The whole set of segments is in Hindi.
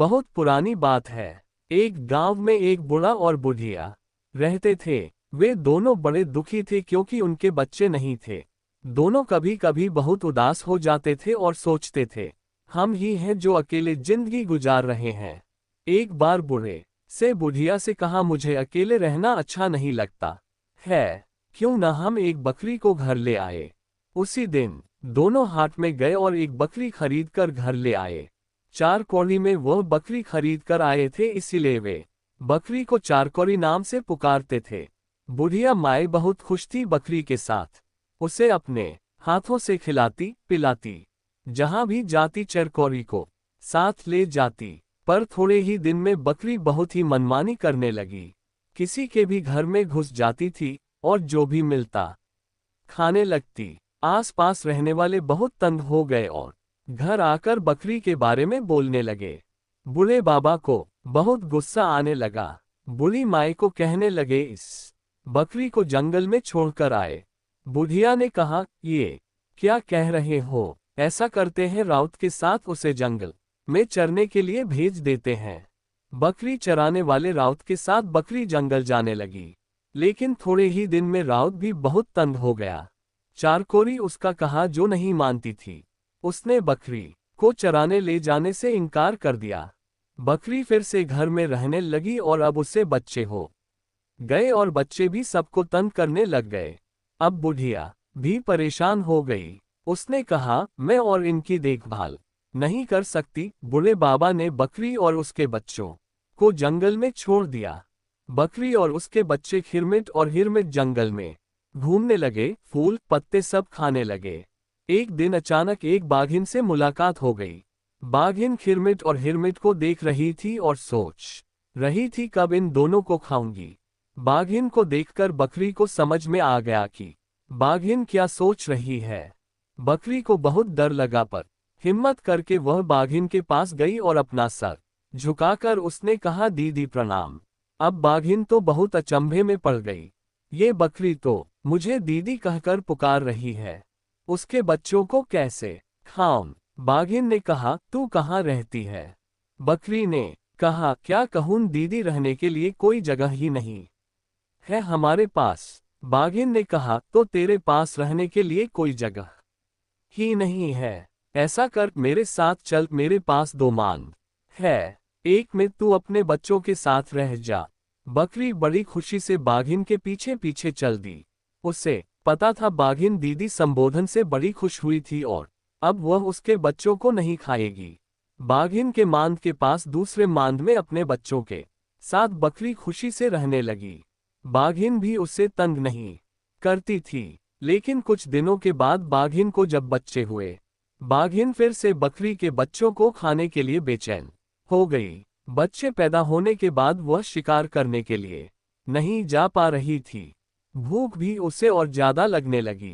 बहुत पुरानी बात है। एक गांव में एक बूढ़ा और बुढ़िया रहते थे। वे दोनों बड़े दुखी थे क्योंकि उनके बच्चे नहीं थे। दोनों कभी कभी बहुत उदास हो जाते थे और सोचते थे, हम ही हैं जो अकेले जिंदगी गुजार रहे हैं। एक बार बूढ़े से बुढ़िया से कहा, मुझे अकेले रहना अच्छा नहीं लगता है, क्यों न हम एक बकरी को घर ले आए। उसी दिन दोनों हाट में गए और एक बकरी खरीद कर घर ले आए। 4 कौड़ी में वह बकरी खरीद कर आए थे, इसीलिए वे बकरी को 4 कौड़ी नाम से पुकारते थे। बुढ़िया माई बहुत खुश थी बकरी के साथ। उसे अपने हाथों से खिलाती पिलाती, जहां भी जाती 4 कौड़ी को साथ ले जाती। पर थोड़े ही दिन में बकरी बहुत ही मनमानी करने लगी। किसी के भी घर में घुस जाती थी और जो भी मिलता खाने लगती। आसपास रहने वाले बहुत तंग हो गए और घर आकर बकरी के बारे में बोलने लगे। बूढ़े बाबा को बहुत गुस्सा आने लगा। बूढ़ी माई को कहने लगे, इस बकरी को जंगल में छोड़कर आए। बुढ़िया ने कहा, ये क्या कह रहे हो, ऐसा करते हैं राउत के साथ उसे जंगल में चरने के लिए भेज देते हैं। बकरी चराने वाले राउत के साथ बकरी जंगल जाने लगी, लेकिन थोड़े ही दिन में राउत भी बहुत तंग हो गया। 4 कौड़ी उसका कहा जो नहीं मानती थी। उसने बकरी को चराने ले जाने से इनकार कर दिया। बकरी फिर से घर में रहने लगी और अब उससे बच्चे हो गए और बच्चे भी सबको तंग करने लग गए। अब बुढ़िया भी परेशान हो गई। उसने कहा, मैं और इनकी देखभाल नहीं कर सकती। बूढ़े बाबा ने बकरी और उसके बच्चों को जंगल में छोड़ दिया। बकरी और उसके बच्चे खिरमिट और हिरमिट जंगल में घूमने लगे, फूल पत्ते सब खाने लगे। एक दिन अचानक एक बाघिन से मुलाकात हो गई। बाघिन खिरमिट और हिरमिट को देख रही थी और सोच रही थी कब इन दोनों को खाऊंगी। बाघिन को देखकर बकरी को समझ में आ गया कि बाघिन क्या सोच रही है। बकरी को बहुत डर लगा, पर हिम्मत करके वह बाघिन के पास गई और अपना सर झुकाकर उसने कहा, दीदी प्रणाम। अब बाघिन तो बहुत अचंभे में पड़ गई। ये बकरी तो मुझे दीदी कहकर पुकार रही है, उसके बच्चों को कैसे खाऊं? बाघिन ने कहा, तू कहाँ रहती है? बकरी ने कहा, क्या कहूं दीदी, रहने के लिए कोई जगह ही नहीं है हमारे पास। बाघिन ने कहा, तो तेरे पास रहने के लिए कोई जगह ही नहीं है। ऐसा कर, मेरे साथ चल, मेरे पास 2 मांद है, एक में तू अपने बच्चों के साथ रह जा। बकरी बड़ी खुशी से बाघिन के पीछे पीछे चल दी। उसे पता था बाघिन दीदी संबोधन से बड़ी खुश हुई थी और अब वह उसके बच्चों को नहीं खाएगी। बाघिन के मांद के पास दूसरे मांद में अपने बच्चों के साथ बकरी खुशी से रहने लगी। बाघिन भी उससे तंग नहीं करती थी। लेकिन कुछ दिनों के बाद बाघिन को जब बच्चे हुए, बाघिन फिर से बकरी के बच्चों को खाने के लिए बेचैन हो गई। बच्चे पैदा होने के बाद वह शिकार करने के लिए नहीं जा पा रही थी। भूख भी उसे और ज्यादा लगने लगी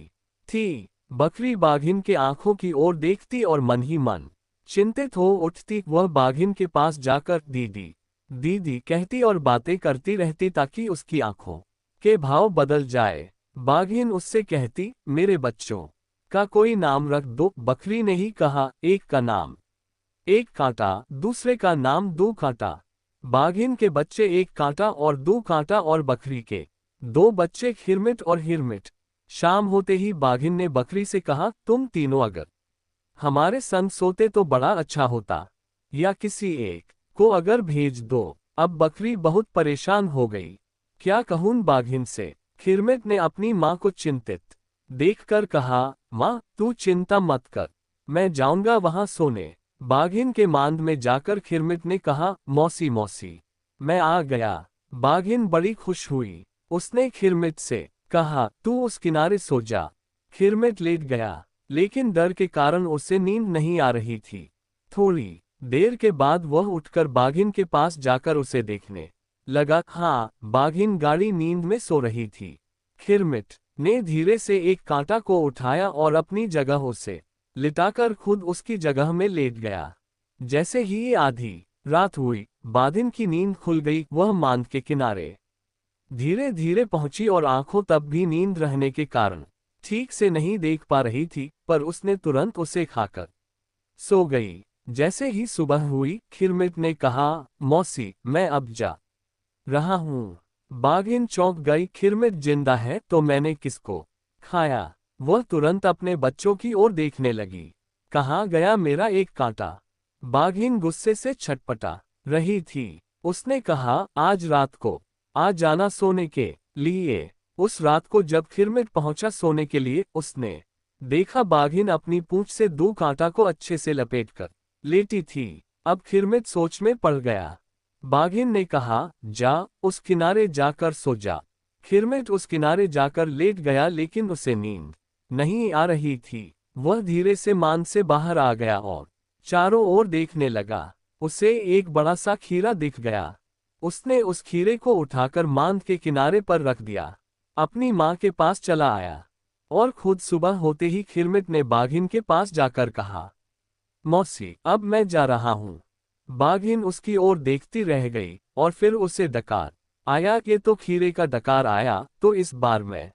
थी। बकरी बाघिन के आंखों की ओर देखती और मन ही मन चिंतित हो उठती। वह बाघिन के पास जाकर दीदी दीदी कहती और बातें करती रहती ताकि उसकी आंखों के भाव बदल जाए। बाघिन उससे कहती, मेरे बच्चों का कोई नाम रख दो। बकरी ने ही कहा, एक का नाम 1 कांटा, दूसरे का नाम 2 कांटा। बाघिन के बच्चे 1 कांटा और 2 कांटा और बकरी के 2 बच्चे खिरमिट और हिरमिट। शाम होते ही बाघिन ने बकरी से कहा, तुम तीनों अगर हमारे संग सोते तो बड़ा अच्छा होता, या किसी एक को अगर भेज दो। अब बकरी बहुत परेशान हो गई। क्या कहूं बाघिन से? खिरमिट ने अपनी माँ को चिंतित देखकर कहा, माँ तू चिंता मत कर, मैं जाऊंगा वहां सोने। बाघिन के मांद में जाकर खिरमिट ने कहा, मौसी मौसी मैं आ गया। बाघिन बड़ी खुश हुई। उसने खिरमिट से कहा, तू उस किनारे सो जा। खिरमिट लेट गया, लेकिन डर के कारण उसे नींद नहीं आ रही थी। थोड़ी देर के बाद वह उठकर बाघिन के पास जाकर उसे देखने लगा। हाँ, बाघिन गाढ़ी नींद में सो रही थी। खिरमिट ने धीरे से 1 कांटा को उठाया और अपनी जगह उसे लिटाकर खुद उसकी जगह में लेट गया। जैसे ही आधी रात हुई, बाघिन की नींद खुल गई। वह मांद के किनारे धीरे धीरे पहुंची और आंखों तब भी नींद रहने के कारण ठीक से नहीं देख पा रही थी, पर उसने तुरंत उसे खाकर सो गई। जैसे ही सुबह हुई, खिरमिट ने कहा, मौसी, मैं अब जा रहा हूँ। बाघिन चौंक गई, खिरमिट जिंदा है तो मैंने किसको खाया? वह तुरंत अपने बच्चों की ओर देखने लगी। कहाँ गया मेरा एक कांटा? बाघिन गुस्से से छटपटा रही थी। उसने कहा, आज रात को आ जाना सोने के लिए। उस रात को जब खिरमिट पहुंचा सोने के लिए, उसने देखा बाघिन अपनी पूंछ से 2 कांटा को अच्छे से लपेटकर लेटी थी। अब खिरमिट सोच में पड़ गया। बाघिन ने कहा, जा उस किनारे जाकर सो जा। खिरमिट उस किनारे जाकर लेट गया, लेकिन उसे नींद नहीं आ रही थी। वह धीरे से मान से बाहर आ गया और चारों ओर देखने लगा। उसे एक बड़ा सा खीरा दिख गया। उसने उस खीरे को उठाकर मांद के किनारे पर रख दिया। अपनी माँ के पास चला आया और खुद सुबह होते ही खिरमिट ने बाघिन के पास जाकर कहा, मौसी, अब मैं जा रहा हूँ। बाघिन उसकी ओर देखती रह गई और फिर उसे डकार आया कि तो खीरे का डकार आया तो इस बार मैं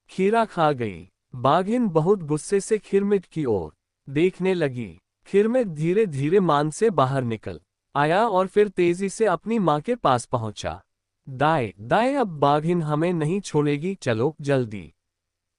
खीरा खा गई। बाघिन बहुत गुस्से से खिरमिट की ओर देखने लगी। खिरमिट धीरे धीरे मान से बाहर निकल आया और फिर तेजी से अपनी माँ के पास पहुंचा। दाएं दाएं, अब बाघिन हमें नहीं छोड़ेगी, चलो जल्दी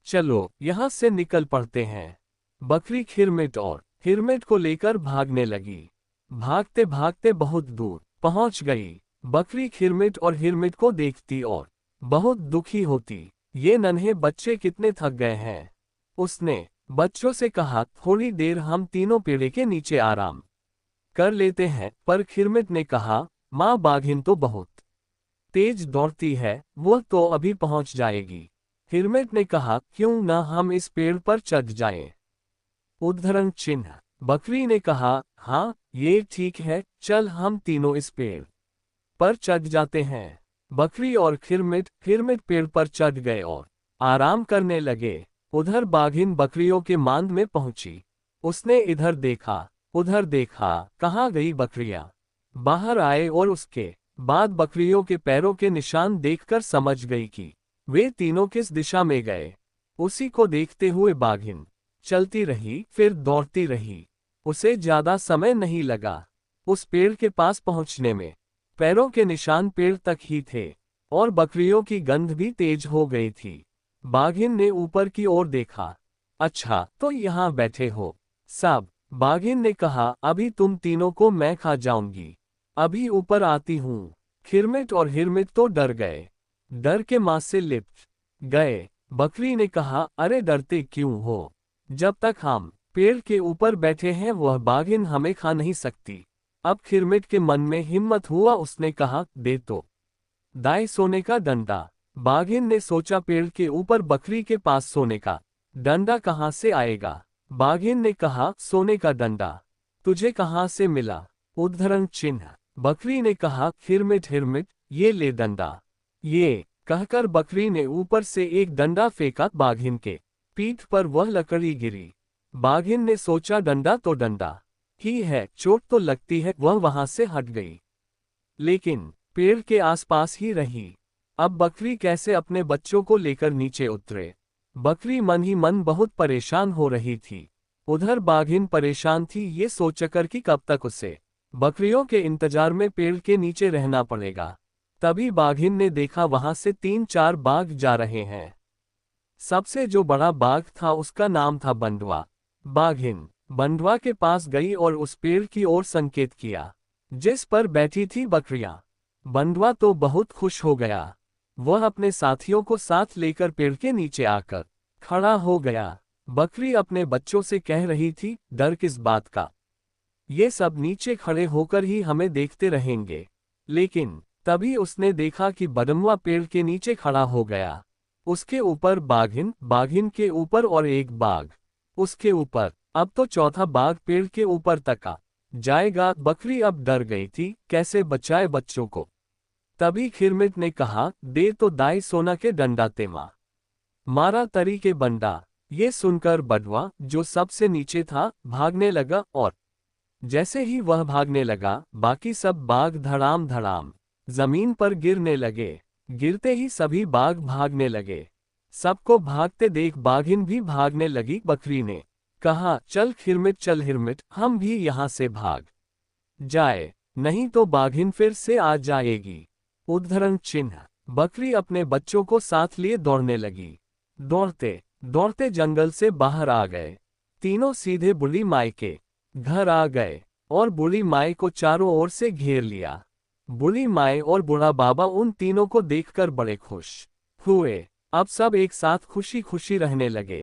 चलो यहाँ से निकल पड़ते हैं। बकरी खिरमिट और हिरमिट को लेकर भागने लगी। भागते भागते बहुत दूर पहुंच गई। बकरी खिरमिट और हिरमिट को देखती और बहुत दुखी होती। ये नन्हे बच्चे कितने थक गए हैं। उसने बच्चों से कहा, थोड़ी देर हम तीनों पेड़ के नीचे आराम कर लेते हैं। पर खिरमिट ने कहा, माँ, बाघिन तो बहुत तेज दौड़ती है, वो तो अभी पहुंच जाएगी। हिरमिट ने कहा, क्यों ना हम इस पेड़ पर चढ़ जाएं? उद्धरण चिन्ह। बकरी ने कहा, हाँ ये ठीक है, चल हम तीनों इस पेड़ पर चढ़ जाते हैं। बकरी और खिरमिट पेड़ पर चढ़ गए और आराम करने लगे। उधर बाघिन बकरियों के मांद में पहुंची। उसने इधर देखा उधर देखा, कहाँ गई बकरियां? बाहर आए और उसके बाद बकरियों के पैरों के निशान देखकर समझ गई कि वे तीनों किस दिशा में गए। उसी को देखते हुए बाघिन चलती रही, फिर दौड़ती रही। उसे ज्यादा समय नहीं लगा उस पेड़ के पास पहुंचने में। पैरों के निशान पेड़ तक ही थे और बकरियों की गंध भी तेज हो गई थी। बाघिन ने ऊपर की ओर देखा। अच्छा, तो यहाँ बैठे हो सब? बाघिन ने कहा, अभी तुम तीनों को मैं खा जाऊंगी, अभी ऊपर आती हूँ। खिरमिट और हिरमिट तो डर गए, डर के मां से लिपट गए। बकरी ने कहा, अरे डरते क्यों हो? जब तक हम पेड़ के ऊपर बैठे हैं वह बाघिन हमें खा नहीं सकती। अब खिरमिट के मन में हिम्मत हुआ, उसने कहा, दे तो दाएं सोने का डंडा। बाघिन ने सोचा, पेड़ के ऊपर बकरी के पास सोने का डंडा कहाँ से आएगा? बाघिन ने कहा, सोने का डंडा तुझे कहाँ से मिला? उद्धरण चिन्ह। बकरी ने कहा, खिरमिट हिरमिट, ये ले डंडा। ये कहकर बकरी ने ऊपर से एक डंडा फेंका। बाघिन के पीठ पर वह लकड़ी गिरी। बाघिन ने सोचा, डंडा तो डंडा ही है, चोट तो लगती है। वह वहां से हट गई, लेकिन पेड़ के आसपास ही रही। अब बकरी कैसे अपने बच्चों को लेकर नीचे उतरे? बकरी मन ही मन बहुत परेशान हो रही थी। उधर बाघिन परेशान थी, ये सोचकर कि कब तक उसे बकरियों के इंतजार में पेड़ के नीचे रहना पड़ेगा। तभी बाघिन ने देखा, वहां से 3-4 बाघ जा रहे हैं। सबसे जो बड़ा बाघ था उसका नाम था बंडवा। बाघिन बंडवा के पास गई और उस पेड़ की ओर संकेत किया जिस पर बैठी थी बकरियां। बंडवा तो बहुत खुश हो गया। वह अपने साथियों को साथ लेकर पेड़ के नीचे आकर खड़ा हो गया। बकरी अपने बच्चों से कह रही थी, डर किस बात का? ये सब नीचे खड़े होकर ही हमें देखते रहेंगे। लेकिन तभी उसने देखा कि बंडवा पेड़ के नीचे खड़ा हो गया। उसके ऊपर बाघिन, बाघिन के ऊपर और एक बाघ उसके ऊपर। अब तो चौथा बाघ पेड़ के ऊपर तक आ जाएगा। बकरी अब डर गई थी, कैसे बचाए बच्चों को। तभी खिरमिट ने कहा, दे तो दाई सोना के डंडा तेमा मारा तरी के बंडा। ये सुनकर बंडवा, जो सबसे नीचे था, भागने लगा और जैसे ही वह भागने लगा, बाकी सब बाघ धड़ाम धड़ाम जमीन पर गिरने लगे। गिरते ही सभी बाघ भागने लगे। सबको भागते देख बाघिन भी भागने लगी। बकरी ने कहा, चल हिरमिट हम भी यहाँ से भाग जाए, नहीं तो बाघिन फिर से आ जाएगी। उद्धरण चिन्ह। बकरी अपने बच्चों को साथ लिए दौड़ने लगी। दौड़ते दौड़ते जंगल से बाहर आ गए। तीनों सीधे बूढ़ी माई के घर आ गए और बूढ़ी माई को चारों ओर से घेर लिया। बूढ़ी माई और बूढ़ा बाबा उन तीनों को देखकर बड़े खुश हुए। अब सब एक साथ खुशी खुशी रहने लगे।